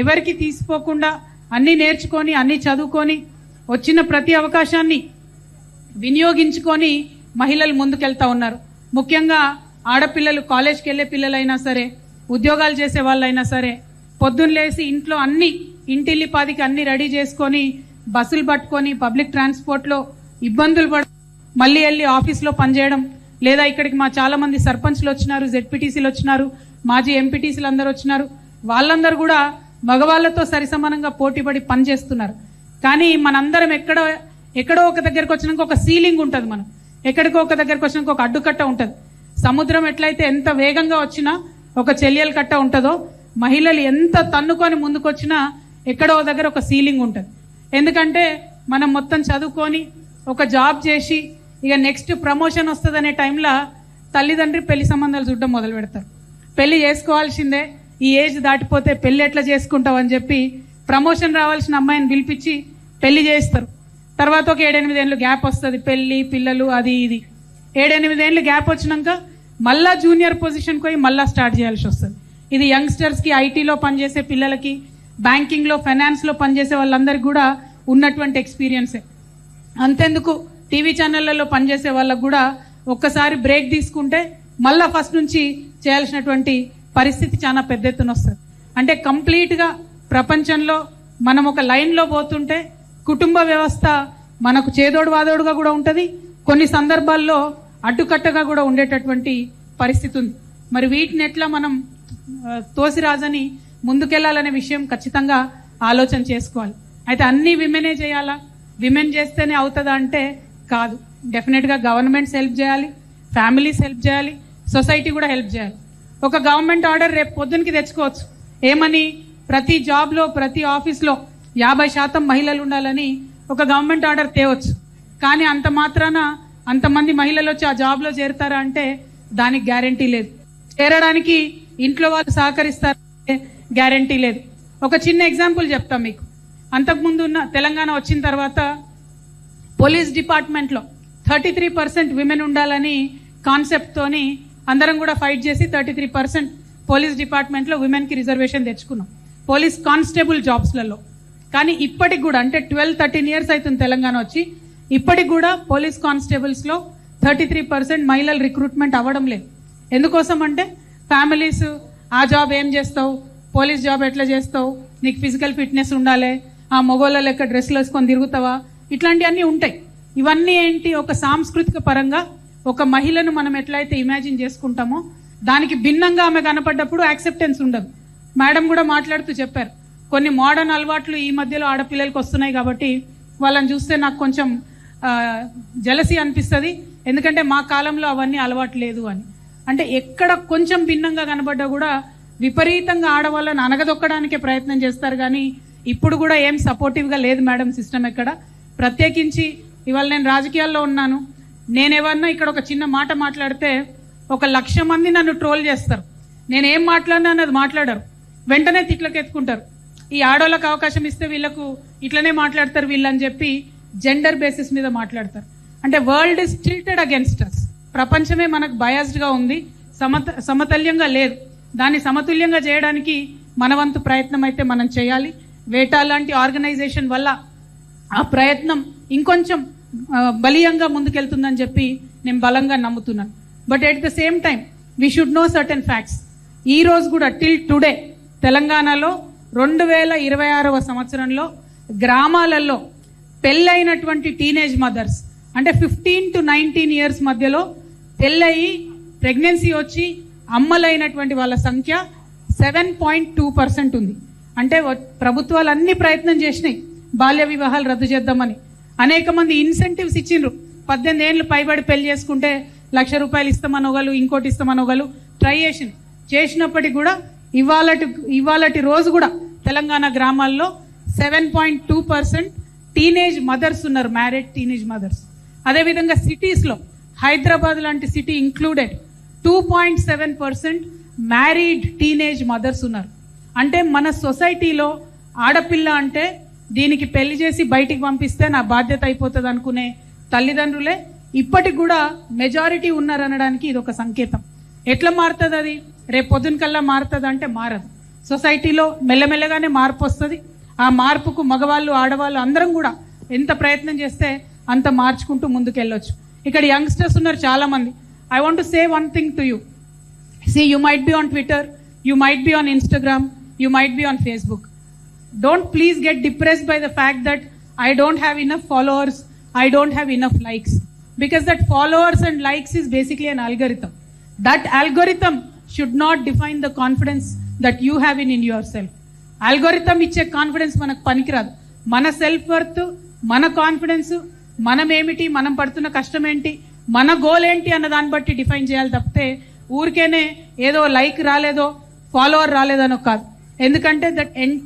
ఎవరికి తీసిపోకుండా అన్ని నేర్చుకొని అన్ని చదువుకొని వచ్చిన ప్రతి అవకాశాన్ని వినియోగించుకొని మహిళలు ముందుకెళ్తా ఉన్నారు. ముఖ్యంగా ఆడపిల్లలు, కాలేజ్కి వెళ్ళే పిల్లలైనా సరే, ఉద్యోగాలు చేసే వాళ్ళైనా సరే, పొద్దున్న లేసి ఇంట్లో అన్ని ఇంటిల్లిపాదికి అన్ని రెడీ చేసుకొని బస్సులు పట్టుకొని పబ్లిక్ ట్రాన్స్పోర్ట్లో ఇబ్బందులు పడ మళ్ళీ వెళ్ళి ఆఫీస్లో పనిచేయడం, లేదా ఇక్కడికి మా చాలా మంది సర్పంచ్లు వచ్చినారు, జెడ్పీటీసీలు వచ్చినారు, మాజీ ఎంపీటీసీలు అందరూ వచ్చినారు. వాళ్ళందరూ కూడా మగవాళ్లతో సరిసమానంగా పోటీపడి పనిచేస్తున్నారు. కానీ మనందరం ఎక్కడో ఒక దగ్గరకు వచ్చినాక ఒక సీలింగ్ ఉంటుంది, మనం ఎక్కడికో ఒక దగ్గరకు వచ్చినాక ఒక అడ్డుకట్ట ఉంటుంది. సముద్రం ఎట్లయితే ఎంత వేగంగా వచ్చినా ఒక చెల్లెల కట్ట ఉంటుందో, మహిళలు ఎంత తన్నుకొని ముందుకొచ్చినా ఎక్కడో దగ్గర ఒక సీలింగ్ ఉంటుంది. ఎందుకంటే మనం మొత్తం చదువుకొని ఒక జాబ్ చేసి ఇక నెక్స్ట్ ప్రమోషన్ వస్తుందనే టైంలో తల్లిదండ్రి పెళ్లి సంబంధాలు చూడడం మొదలు పెడతారు. పెళ్లి చేసుకోవాల్సిందే, ఈ ఏజ్ దాటిపోతే పెళ్లి ఎట్లా చేసుకుంటావు అని చెప్పి ప్రమోషన్ రావాల్సిన అమ్మాయిని పిలిపించి పెళ్లి చేస్తారు. తర్వాత ఒక 7-8 ఏళ్ళు గ్యాప్ వస్తుంది, పెళ్లి పిల్లలు అది ఇది. 7-8 ఏళ్ళు గ్యాప్ వచ్చినాక మళ్ళా జూనియర్ పొజిషన్కి పోయి మళ్ళా స్టార్ట్ చేయాల్సి వస్తుంది. ఇది యంగ్స్టర్స్కి, ఐటీలో పనిచేసే పిల్లలకి, బ్యాంకింగ్లో, ఫైనాన్స్లో పనిచేసే వాళ్ళందరికీ కూడా ఉన్నటువంటి ఎక్స్పీరియన్సే. అంతెందుకు టీవీ ఛానళ్లలో పనిచేసే వాళ్ళకు కూడా ఒక్కసారి బ్రేక్ తీసుకుంటే మళ్ళా ఫస్ట్ నుంచి చేయాల్సినటువంటి పరిస్థితి చాలా పెద్ద ఎత్తున వస్తుంది. అంటే కంప్లీట్గా ప్రపంచంలో మనం ఒక లైన్లో పోతుంటే కుటుంబ వ్యవస్థ మనకు చేదోడు వాదోడుగా కూడా ఉంటుంది, కొన్ని సందర్భాల్లో అడ్డుకట్టగా కూడా ఉండేటటువంటి పరిస్థితి ఉంది. మరి వీటిని ఎట్లా మనం తోసిరాజని ముందుకెళ్లాలనే విషయం ఖచ్చితంగా ఆలోచన చేసుకోవాలి. అయితే అన్ని విమెనే చేయాలా, విమెన్ చేస్తేనే అవుతుందా అంటే కాదు. డెఫినెట్గా గవర్నమెంట్స్ హెల్ప్ చేయాలి, ఫ్యామిలీస్ హెల్ప్ చేయాలి, సొసైటీ కూడా హెల్ప్ చేయాలి. ఒక గవర్నమెంట్ ఆర్డర్ రేపు పొద్దునకి తెచ్చుకోవచ్చు, ఏమని ప్రతి జాబ్లో ప్రతి ఆఫీస్లో 50% మహిళలు ఉండాలని ఒక గవర్నమెంట్ ఆర్డర్ తేవచ్చు. కానీ అంత మాత్రాన అంతమంది మహిళలు వచ్చి ఆ జాబ్లో చేరుతారా అంటే దానికి గ్యారంటీ లేదు. చేరడానికి ఇంట్లో వాళ్ళు సహకరిస్తారంటే గ్యారంటీ లేదు. ఒక చిన్న ఎగ్జాంపుల్ చెప్తాం మీకు. అంతకుముందు ఉన్న తెలంగాణ వచ్చిన తర్వాత పోలీస్ డిపార్ట్మెంట్లో 33% విమెన్ ఉండాలని కాన్సెప్ట్తోని అందరం కూడా ఫైట్ చేసి 33% పోలీస్ డిపార్ట్మెంట్లో విమెన్కి రిజర్వేషన్ తెచ్చుకున్నాం, పోలీస్ కానిస్టేబుల్ జాబ్స్లలో. కానీ ఇప్పటికి కూడా అంటే 12-13 ఇయర్స్ అవుతుంది తెలంగాణ వచ్చి, ఇప్పటికి కూడా పోలీస్ కానిస్టేబుల్స్లో 33% మహిళలు రిక్రూట్మెంట్ అవ్వడం లేదు. ఎందుకోసం అంటే ఫ్యామిలీస్ ఆ జాబ్ ఏం చేస్తావు, పోలీస్ జాబ్ ఎట్లా చేస్తావు, నీకు ఫిజికల్ ఫిట్నెస్ ఉండాలి, ఆ మొగోళ్ళ లెక్క డ్రెస్సులు వేసుకొని తిరుగుతావా, ఇట్లాంటివన్నీ ఉంటాయి. ఇవన్నీ ఏంటి, ఒక సాంస్కృతిక పరంగా ఒక మహిళను మనం ఎట్లయితే ఇమాజిన్ చేసుకుంటామో దానికి భిన్నంగా ఆమె కనపడ్డప్పుడు యాక్సెప్టెన్స్ ఉండదు. మేడం కూడా మాట్లాడుతూ చెప్పారు, కొన్ని మోడర్న్ అలవాట్లు ఈ మధ్యలో ఆడపిల్లలకు వస్తున్నాయి కాబట్టి వాళ్ళని చూస్తే నాకు కొంచెం జలసీ అనిపిస్తుంది, ఎందుకంటే మా కాలంలో అవన్నీ అలవాటు లేదు అని. అంటే ఎక్కడ కొంచెం భిన్నంగా కనబడ్డా కూడా విపరీతంగా ఆడవాళ్ళని అనగదొక్కడానికే ప్రయత్నం చేస్తారు. కానీ ఇప్పుడు కూడా ఏం సపోర్టివ్గా లేదు మేడం సిస్టమ్ ఎక్కడ. ప్రత్యేకించి ఇవాళ నేను రాజకీయాల్లో ఉన్నాను, నేనేమన్నా ఇక్కడ ఒక చిన్న మాట మాట్లాడితే 1,00,000 మంది నన్ను ట్రోల్ చేస్తారు. నేనేం మాట్లాడినా అన్నది మాట్లాడరు, వెంటనే తిట్లకు ఎత్తుకుంటారు. ఈ ఆడోళ్ళకు అవకాశం ఇస్తే వీళ్ళకు ఇట్లనే మాట్లాడతారు వీళ్ళని చెప్పి జెండర్ బేసిస్ మీద మాట్లాడతారు. అంటే వరల్డ్ ఇస్ టిల్టెడ్ అగెన్స్ట్ అస్. ప్రపంచమే మనకు బయాస్డ్గా ఉంది, సమతుల్యంగా లేదు. దాన్ని సమతుల్యంగా చేయడానికి మన వంతు ప్రయత్నం అయితే మనం చేయాలి. వేటా లాంటి ఆర్గనైజేషన్ వల్ల ఆ ప్రయత్నం ఇంకొంచెం బలీయంగా ముందుకెళ్తుందని చెప్పి నేను బలంగా నమ్ముతున్నాను. But at the same time we should know certain facts. ఈ రోజు కూడా టిల్ టుడే తెలంగాణలో 2026వ సంవత్సరంలో గ్రామాలలో పెళ్ళైనటువంటి టీనేజ్ మదర్స్ అంటే 15 to 19 ఇయర్స్ మధ్యలో పెళ్ళయి ప్రెగ్నెన్సీ వచ్చి అమ్మలైనటువంటి వాళ్ళ సంఖ్య 7.2% ఉంది. అంటే ప్రభుత్వాలు అన్ని ప్రయత్నం చేసినాయి బాల్య వివాహాలు రద్దు చేద్దామని. అనేక మంది ఇన్సెంటివ్స్ ఇచ్చిండ్రు. 18 ఏళ్ళు పైబడి పెళ్లి చేసుకుంటే ₹1,00,000 ఇస్తామనొగలు, ఇంకోటి ఇస్తామనొగలు ట్రై చేసినప్పటికీ కూడా ఇవాళటి రోజు కూడా తెలంగాణ గ్రామాల్లో 7.2% టీనేజ్ మదర్స్ ఉన్నారు, మ్యారీడ్ టీనేజ్ మదర్స్. అదేవిధంగా సిటీస్లో హైదరాబాద్ లాంటి city included 2.7% married teenage mothers ఉన్నారు. అంటే మన సొసైటీలో ఆడపిల్ల అంటే దీనికి పెళ్లి చేసి బయటికి పంపిస్తే నా బాధ్యత అయిపోతుంది అనుకునే తల్లిదండ్రులే ఇప్పటికి కూడా మెజారిటీ ఉన్నారనడానికి ఇది ఒక సంకేతం. ఎట్లా మారుతుంది అది, రేపు పొద్దున కల్లా మారుతుంది అంటే మారదు. సొసైటీలో మెల్లమెల్లగానే మార్పు వస్తుంది. ఆ మార్పుకు మగవాళ్ళు ఆడవాళ్ళు అందరం కూడా ఎంత ప్రయత్నం చేస్తే అంత మార్చుకుంటూ ముందుకెళ్ళొచ్చు. ఇక్కడ యంగ్స్టర్స్ ఉన్నారు చాలా మంది. I want to say one thing to you. See, you might be on Twitter, you might be on Instagram, you might be on Facebook. Don't please get depressed by the fact that I don't have enough followers, I don't have enough likes. Because that followers and likes is basically an algorithm. That algorithm should not define the confidence that you have in yourself. Algorithm ఇచ్చే confidence మనకు పనికిరాదు. మన self worth, మన confidence, మనం ఏమిటి, మనం పడుతున్న కష్టం ఏంటి, మన గోల్ ఏంటి అన్న దాన్ని బట్టి డిఫైన్ చేయాలి తప్పితే ఊరికేనే ఏదో లైక్ రాలేదో ఫాలోవర్ రాలేదనో కాదు. ఎందుకంటే దట్